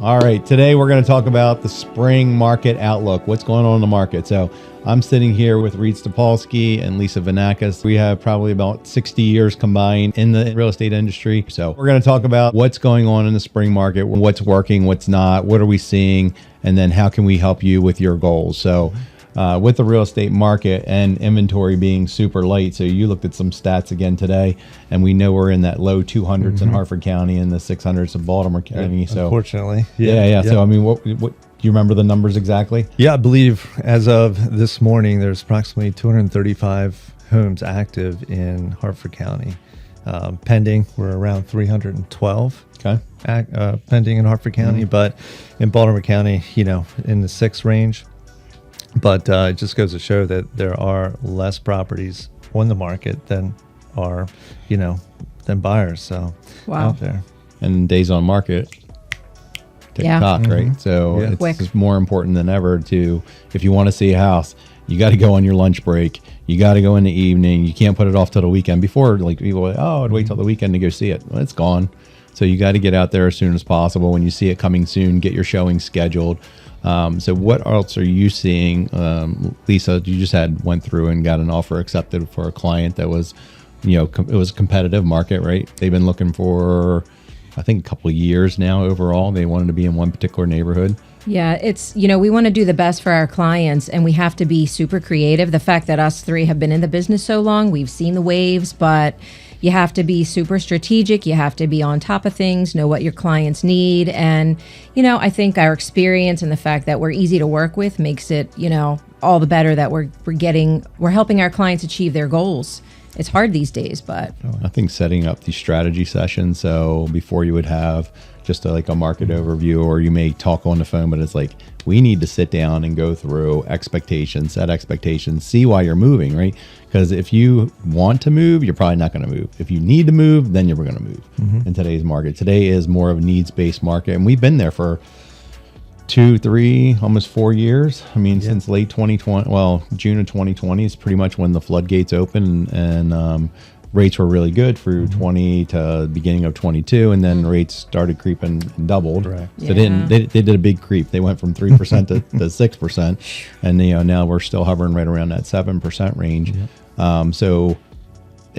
All right, today we're going to talk about the spring market outlook. What's going on in the market? So I'm sitting here with Reed Stapolsky and Lisa Vanakis. We have probably about 60 years combined in the real estate industry. So we're going to talk about what's going on in the spring market, what's working, what's not, what are we seeing, and then how can we help you with your goals. So with the real estate market and inventory being super light. So you looked at some stats again today, and we know we're in that low 200s in Harford County and the 600s of Baltimore County. So unfortunately, yeah. So I mean, what do you remember the numbers exactly? Yeah, I believe as of this morning, there's approximately 235 homes active in Harford County. Pending, we're around 312. Okay. Pending in Harford County, but in Baltimore County, in the 6 range. But it just goes to show that there are less properties on the market than are, than buyers. So out there. And days on market, tick-tock, right? So it's more important than ever if you want to see a house, you got to go on your lunch break. You got to go in the evening. You can't put it off till the weekend. Before, like people were like, I'd wait till the weekend to go see it. Well, it's gone. So you got to get out there as soon as possible. When you see it coming soon, get your showing scheduled. So what else are you seeing? Lisa, you just went through and got an offer accepted for a client that was, it was a competitive market, right? They've been looking for, I think, a couple of years now overall. They wanted to be in one particular neighborhood. Yeah, it's, we want to do the best for our clients, and we have to be super creative. The fact that us three have been in the business so long, we've seen the waves, but you have to be super strategic. You have to be on top of things, know what your clients need. And, I think our experience and the fact that we're easy to work with makes it, all the better that we're helping our clients achieve their goals. It's hard these days, but I think setting up these strategy sessions. So before you would have just a market overview, or you may talk on the phone, but it's like, we need to sit down and go through expectations, set expectations, see why you're moving, right? Because if you want to move, you're probably not going to move. If you need to move, then you're going to move in today's market. Today is more of a needs-based market, and we've been there for 2, 3, almost 4 years. I mean, since late 2020, June of 2020 is pretty much when the floodgates opened, and rates were really good through 20 to beginning of 22, and then rates started creeping and doubled. Right. So they did a big creep. They went from 3% to 6%, and now we're still hovering right around that 7% range. So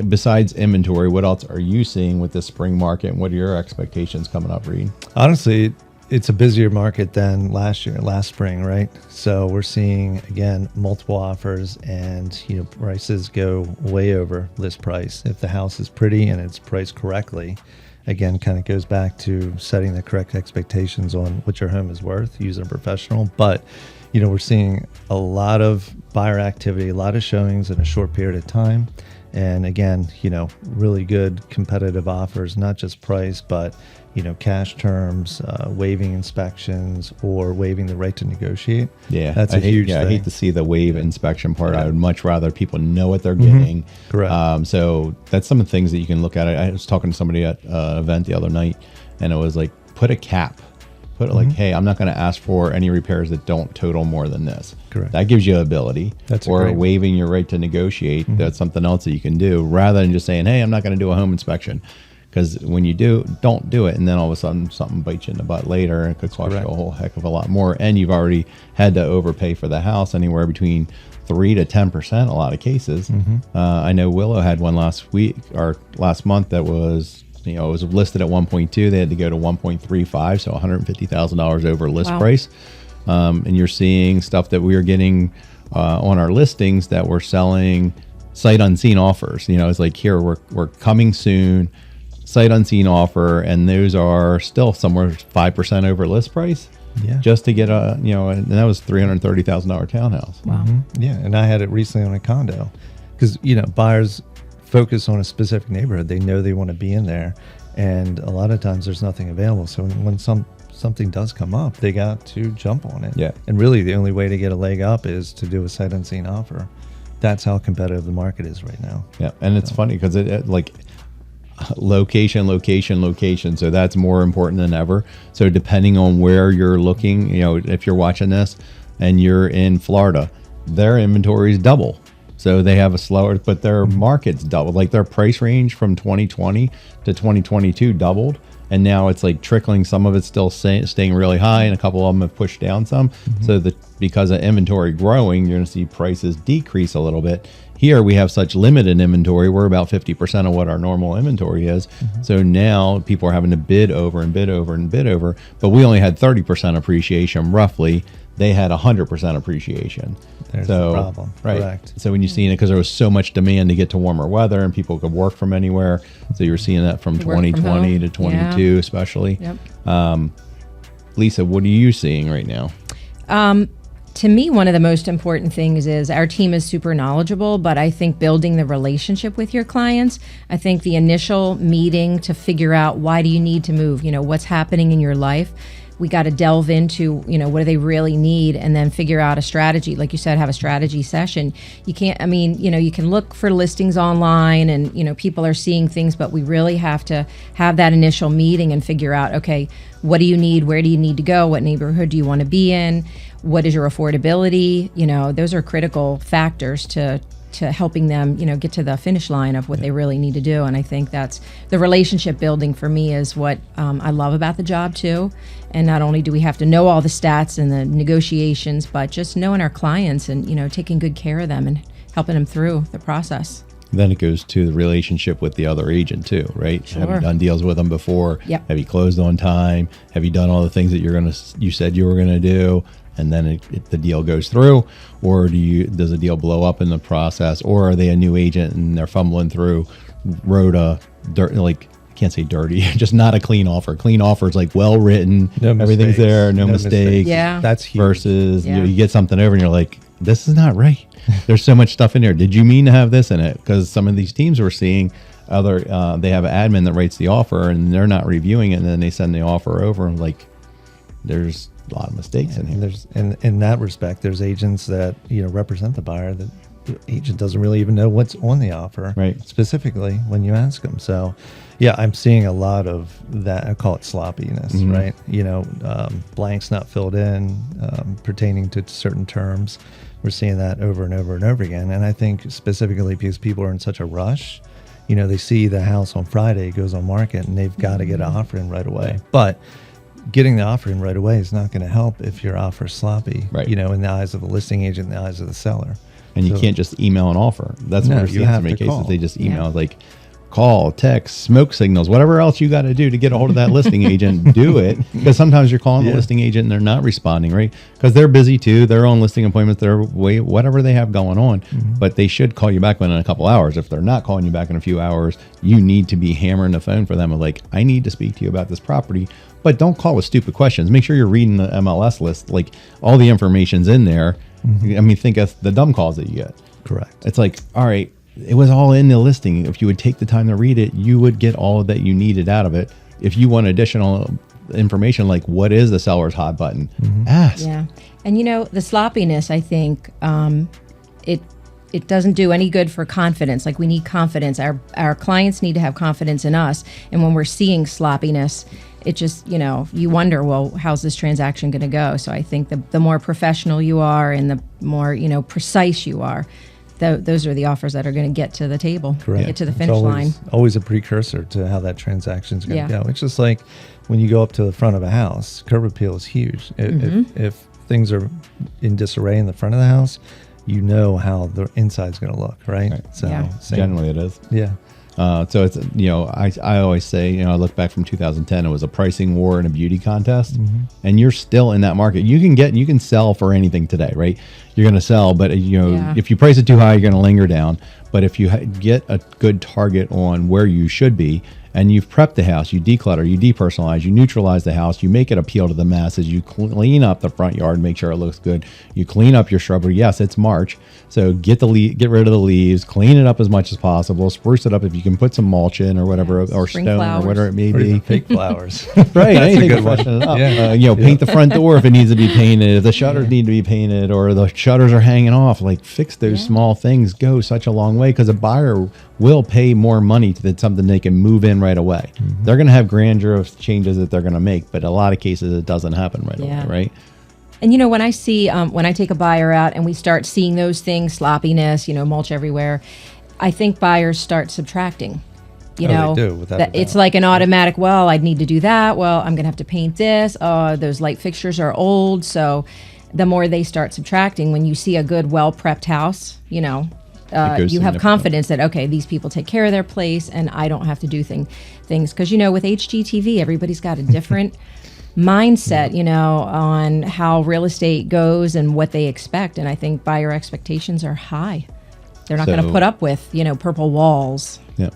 besides inventory, what else are you seeing with the spring market, and what are your expectations coming up, Reed? Honestly, it's a busier market than last spring, right? So we're seeing, again, multiple offers, and prices go way over list price. If the house is pretty and it's priced correctly, again, kind of goes back to setting the correct expectations on what your home is worth, using a professional. But we're seeing a lot of buyer activity, a lot of showings in a short period of time. And again, really good competitive offers, not just price, but cash terms, waiving inspections, or waiving the right to negotiate. Yeah, that's a huge thing. I hate to see the waive inspection part. I would much rather people know what they're getting. Correct. So that's some of the things that you can look at. I was talking to somebody at an event the other night, and it was like, put a cap. Put it like, hey, I'm not going to ask for any repairs that don't total more than this. Correct. That gives you ability. Or waiving your right to negotiate. That's something else that you can do, rather than just saying, hey, I'm not going to do a home inspection. Because when you don't do it, and then all of a sudden something bites you in the butt later, and it could cost you a whole heck of a lot more. And you've already had to overpay for the house, anywhere between 3 to 10% a lot of cases. I know Willow had one last month that was, it was listed at 1.2. They had to go to 1.35, so $150,000 over list price. And you're seeing stuff that we are getting on our listings that we're selling sight unseen offers. It's like, here, we're coming soon, sight unseen offer, and those are still somewhere 5% over list price. Just to get and that was $330,000 townhouse. Wow. Yeah, and I had it recently on a condo, because buyers focus on a specific neighborhood. They know they want to be in there, and a lot of times there's nothing available. So when something does come up, they got to jump on it. Yeah. And really, the only way to get a leg up is to do a sight unseen offer. That's how competitive the market is right now. Yeah, and it's funny because it like location. So that's more important than ever. So depending on where you're looking, if you're watching this and you're in Florida, their inventory is double. So they have a slower, but their market's doubled. Like their price range from 2020 to 2022 doubled. and now it's like trickling. Some of it's still staying really high, and a couple of them have pushed down some. So that because of inventory growing, you're going to see prices decrease a little bit. Here we have such limited inventory. We're about 50% of what our normal inventory is. So now people are having to bid over and bid over and bid over, but we only had 30% appreciation roughly. They had 100% appreciation. There's the problem. Right. Correct. So when you're seeing it, because there was so much demand to get to warmer weather and people could work from anywhere. So you were seeing that from 2020 to 22 especially. Yep. Lisa, what are you seeing right now? To me, one of the most important things is our team is super knowledgeable, but I think building the relationship with your clients, I think the initial meeting to figure out why do you need to move, what's happening in your life. We got to delve into, what do they really need, and then figure out a strategy. Like you said, have a strategy session. You can't, you can look for listings online and, people are seeing things, but we really have to have that initial meeting and figure out, okay, what do you need? Where do you need to go? What neighborhood do you want to be in? What is your affordability? Those are critical factors to helping them, get to the finish line of what they really need to do. And I think that's the relationship building for me is what I love about the job too. And not only do we have to know all the stats and the negotiations, but just knowing our clients and, taking good care of them and helping them through the process. Then it goes to the relationship with the other agent too, right? Sure. Have you done deals with them before? Yep. Have you closed on time? Have you done all the things that you said you were going to do? And then the deal goes through, or does a deal blow up in the process, or are they a new agent and they're fumbling through, wrote a can't say dirty, just not a clean offer. Clean offer is like well written, everything's there, no mistakes. Yeah, that's huge. Versus you get something over and you're like, this is not right. There's so much stuff in there. Did you mean to have this in it? Because some of these teams we're seeing, they have an admin that writes the offer and they're not reviewing it, and then they send the offer over and there's a lot of mistakes in here. And in that respect, there's agents that represent the buyer that the agent doesn't really even know what's on the offer, right? Specifically when you ask them. So, yeah, I'm seeing a lot of that. I call it sloppiness, right? Blanks not filled in pertaining to certain terms. We're seeing that over and over and over again. And I think specifically because people are in such a rush. They see the house on Friday goes on market and they've got to get an offer in right away, but getting the offer in right away is not going to help if your offer is sloppy, right? In the eyes of the listing agent, in the eyes of the seller. And you can't just email an offer. That's what we're seeing in so many cases. They just email call, text, smoke signals, whatever else you got to do to get a hold of that listing agent, do it. Because sometimes you're calling the listing agent and they're not responding, right? Because they're busy too. Their own listing appointments, whatever they have going on. But they should call you back within a couple hours. If they're not calling you back in a few hours, you need to be hammering the phone for them of I need to speak to you about this property. But don't call with stupid questions. Make sure you're reading the MLS list. All the information's in there. Think of the dumb calls that you get. Correct. It's all right, it was all in the listing. If you would take the time to read it, you would get all that you needed out of it. If you want additional information, what is the seller's hot button? Ask. Yeah. And the sloppiness, I think, it doesn't do any good for confidence. We need confidence. Our clients need to have confidence in us. And when we're seeing sloppiness, it just, you wonder, well, how's this transaction going to go? So I think the more professional you are and the more, precise you are, those are the offers that are going to get to the table, get to the finish line. Always a precursor to how that transaction is going to go. It's just like when you go up to the front of a house, curb appeal is huge. If things are in disarray in the front of the house, how the inside's going to look, right? So generally it is. Yeah. So it's, I always say, I look back from 2010, it was a pricing war and a beauty contest, and you're still in that market. You can sell for anything today, right? You're going to sell, but if you price it too high, you're going to linger down. But if you get a good target on where you should be, and you've prepped the house, you declutter, you depersonalize, you neutralize the house, you make it appeal to the masses, you clean up the front yard, make sure it looks good, you clean up your shrubbery. Yes, it's March, so get rid of the leaves, clean it up as much as possible, spruce it up if you can, put some mulch in or whatever, or spring stone flowers, or whatever it may or be. fake flowers. Right, That's anything a to good freshen it up. Yeah. Paint the front door if it needs to be painted, if the shutters need to be painted, or the shutters are hanging off. Fix those small things go such a long way, because a buyer will pay more money than something they can move in right away. They're going to have grandeur of changes that they're going to make, but a lot of cases it doesn't happen right away, right? And when I see, when I take a buyer out and we start seeing those things, sloppiness, mulch everywhere, I think buyers start subtracting. you Oh, they know, do, without that a it's doubt. like an automatic, well, I'd need to do that. Well, I'm going to have to paint this. Those light fixtures are old. So the more they start subtracting, when you see a good, well prepped house, you know, goes you have significantly. confidence that, okay, these people take care of their place and I don't have to do things. Because, you know, with HGTV, everybody's got a different mindset, you know, on how real estate goes and what they expect. And I think buyer expectations are high. They're not going to So- put up with, you know, purple walls. Yeah.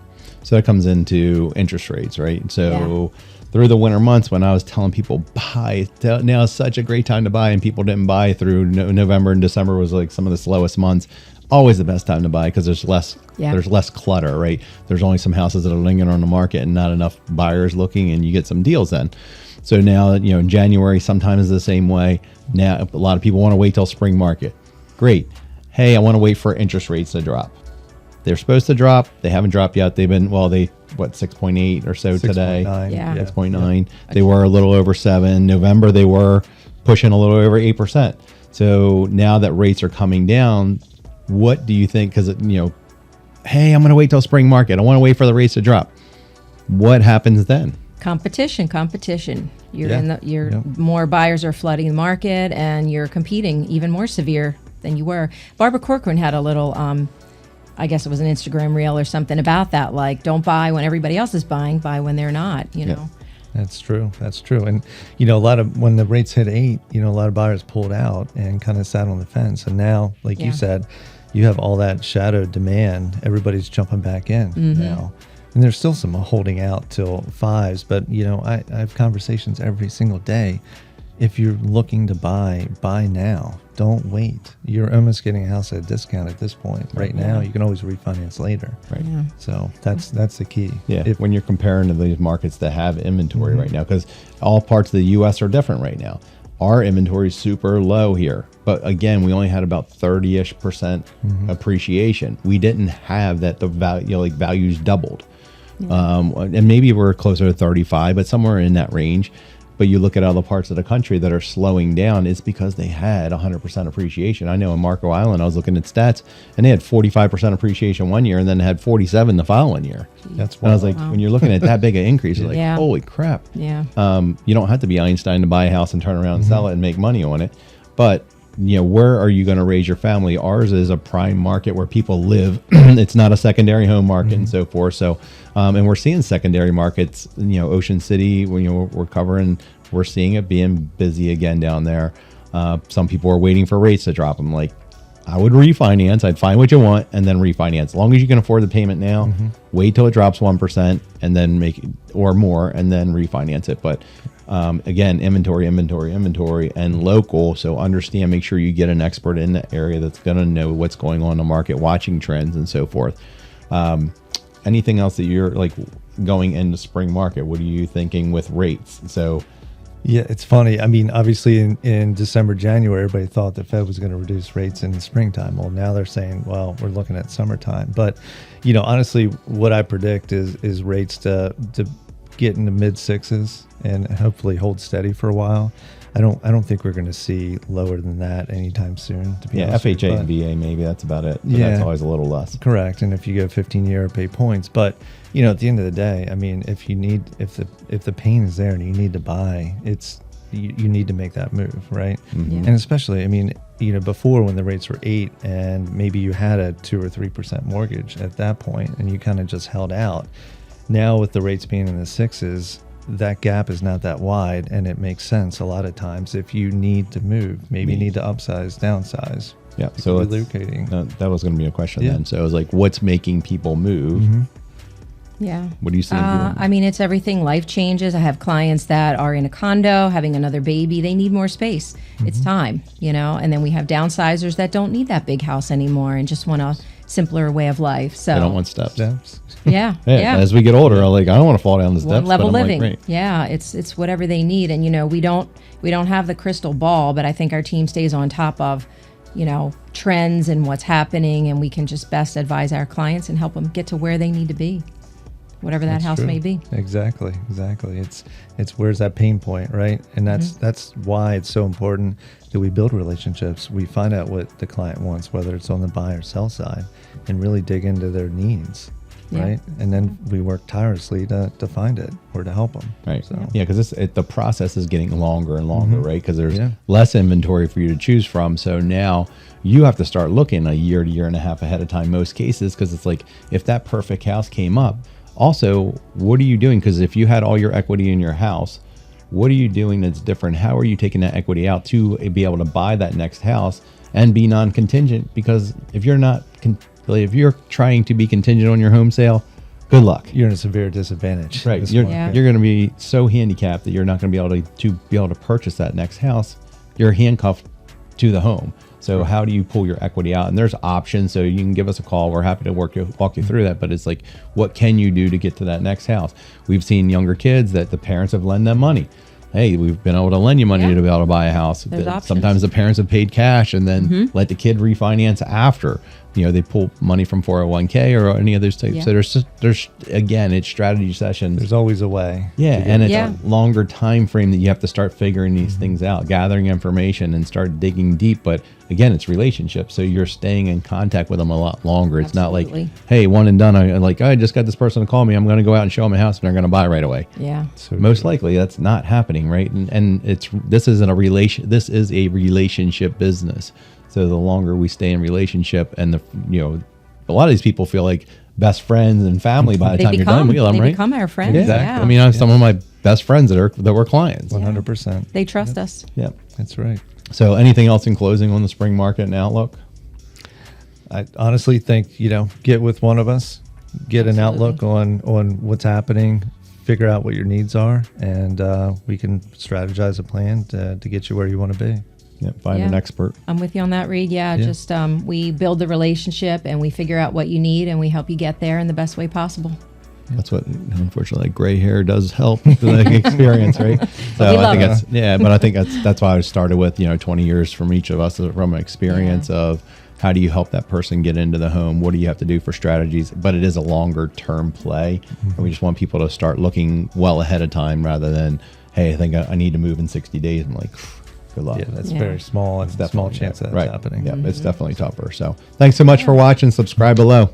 So that comes into interest rates, right? So through the winter months when I was telling people buy, now is such a great time to buy, and people didn't buy through November and December was like some of the slowest months. Always the best time to buy because there's less clutter, right? There's only some houses that are lingering on the market and not enough buyers looking, and you get some deals then. So now, you know, in January sometimes the same way. Now a lot of people want to wait till spring market. Great. Hey, I want to wait for interest rates to drop. They're supposed to drop. They haven't dropped yet. They've been, 6.8 or so today. 6.9. Yeah. 6.9. They were a little over 7. November, they were pushing a little over 8%. So now that rates are coming down, what do you think? Because, you know, hey, I'm going to wait till spring market. I want to wait for the rates to drop. What happens then? Competition. You're Yeah. more buyers are flooding the market, and you're competing even more severe than you were. Barbara Corcoran had a little, I guess it was an Instagram reel or something about that. Like, don't buy when everybody else is buying, buy when they're not, you know. That's true. And, you know, when the rates hit 8, you know, a lot of buyers pulled out and kind of sat on the fence. And now, like you said, you have all that shadow demand. Everybody's jumping back in now. And there's still some holding out till 5s. But, you know, I have conversations every single day. If you're looking to buy now. Don't wait. You're almost getting a house at a discount at this point. Right now, you can always refinance later. Right. Yeah. So that's the key. Yeah, when you're comparing to these markets that have inventory right now, because all parts of the U.S. are different right now. Our inventory is super low here, but again, we only had about 30-ish% appreciation. We didn't have that. The value, you know, like values doubled, and maybe we're closer to 35, but somewhere in that range. But you look at other parts of the country that are slowing down, it's because they had 100% appreciation. I know in Marco Island, I was looking at stats, and they had 45% appreciation one year and then had 47 the following year. That's And I was wild. like, when you're looking at that big an increase, you're like, Yeah. holy crap. Yeah. You don't have to be Einstein to buy a house and turn around and sell it and make money on it. But, you know, where are you going to raise your family? Ours is a prime market where people live. It's not a secondary home market and so forth. So, and we're seeing secondary markets, you know, Ocean City, we're seeing it being busy again down there. Some people are waiting for rates to drop. I'm like, I would refinance. I'd find what you want and then refinance. As long as you can afford the payment now, wait till it drops 1% and then make it, or more, and then refinance it. But again, inventory, and local. So understand, make sure you get an expert in the area that's going to know what's going on in the market, watching trends and so forth. Anything else that you're like going into spring market? What are you thinking with rates? So Yeah, it's funny. I mean, obviously in December, January, everybody thought the Fed was going to reduce rates in the springtime. Well, now they're saying, well, we're looking at summertime. But, you know, honestly, what I predict is rates to get in the mid 6s and hopefully hold steady for a while. I don't think we're going to see lower than that anytime soon. To be yeah, honest with you. FHA But- and VA, maybe that's about it. But Yeah. that's always a little less. Correct. And if you go 15-year, pay points. But, you know, at the end of the day, I mean, if the pain is there and you need to buy, you need to make that move, right? Yeah. And especially, I mean, you know, before when the rates were 8 and maybe you had a 2 or 3% mortgage at that point and you kind of just held out. Now with the rates being in the 6s, that gap is not that wide, and it makes sense a lot of times if you need to move. Maybe you need to upsize, downsize. Yeah. It So could be it's- relocating. that was going to be a question Yeah. then. So it was like, what's making people move? Yeah. What do you see? I mean, it's everything. Life changes. I have clients that are in a condo, having another baby. They need more space. It's time, you know. And then we have downsizers that don't need that big house anymore and just want a simpler way of life. So I don't want steps. Steps. yeah, Yeah, yeah. As we get older, I'm like, I don't want to fall down the steps. One level but I'm living. Like, great. Yeah, it's whatever they need. And you know, we don't have the crystal ball, but I think our team stays on top of, you know, trends and what's happening, and we can just best advise our clients and help them get to where they need to be, whatever that That's house true. may be. Exactly. It's where's that pain point, right? And that's why it's so important that we build relationships. We find out what the client wants, whether it's on the buy or sell side, and really dig into their needs. Yeah. right? And then we work tirelessly to find it or to help them. Right. So Yeah, because the process is getting longer and longer, right? Because there's Yeah. less inventory for you to choose from. So now you have to start looking a year to year and a half ahead of time, most cases, because it's like if that perfect house came up, also, what are you doing? Because if you had all your equity in your house, what are you doing that's different? How are you taking that equity out to be able to buy that next house and be non-contingent? Because if you're not, if you're trying to be contingent on your home sale, good luck. you're in a severe disadvantage. Right, this you're market. you're going to be so handicapped that you're not going to be able to purchase that next house. You're handcuffed to the home. So how do you pull your equity out? And there's options. So you can give us a call. We're happy to walk you through that. But it's like, what can you do to get to that next house? We've seen younger kids that the parents have lent them money. Hey, we've been able to lend you money Yeah. to be able to buy a house. There's options. Sometimes the parents have paid cash and then let the kid refinance after. They pull money from 401k or any of those types. Yeah. So there's again, it's strategy sessions. There's always a way. Yeah, and it's Yeah. a longer time frame that you have to start figuring these things out, gathering information and start digging deep. But again, it's relationships. So you're staying in contact with them a lot longer. It's not Absolutely. like, hey, one and done. I just got this person to call me. I'm going to go out and show them a house and they're going to buy right away. Yeah. So Most likely that's not happening, right? And this is a relationship business. So the longer we stay in relationship and a lot of these people feel like best friends and family by the time you're done with them, they right? become our friends. Exactly. Yeah. I mean, I have some of my best friends that were clients. 100%. They trust us. Yeah. That's right. So anything else in closing on the spring market and outlook? I honestly think, get with one of us, get an outlook on what's happening, figure out what your needs are, and we can strategize a plan to get you where you want to be. Yeah, find an expert. I'm with you on that, Reed. Yeah, Yeah. just we build the relationship and we figure out what you need and we help you get there in the best way possible. That's what, unfortunately, gray hair does help the experience, right? So we I love think it. but I think that's why I started with 20 years from each of us from experience of how do you help that person get into the home? What do you have to do for strategies? But it is a longer term play, and we just want people to start looking well ahead of time rather than, hey, I think I need to move in 60 days. I'm like, good luck. Yeah, that's Yeah. very small. It's a small chance Yeah, that's right. happening. Yeah, it's definitely tougher. So thanks so much for watching. Subscribe below.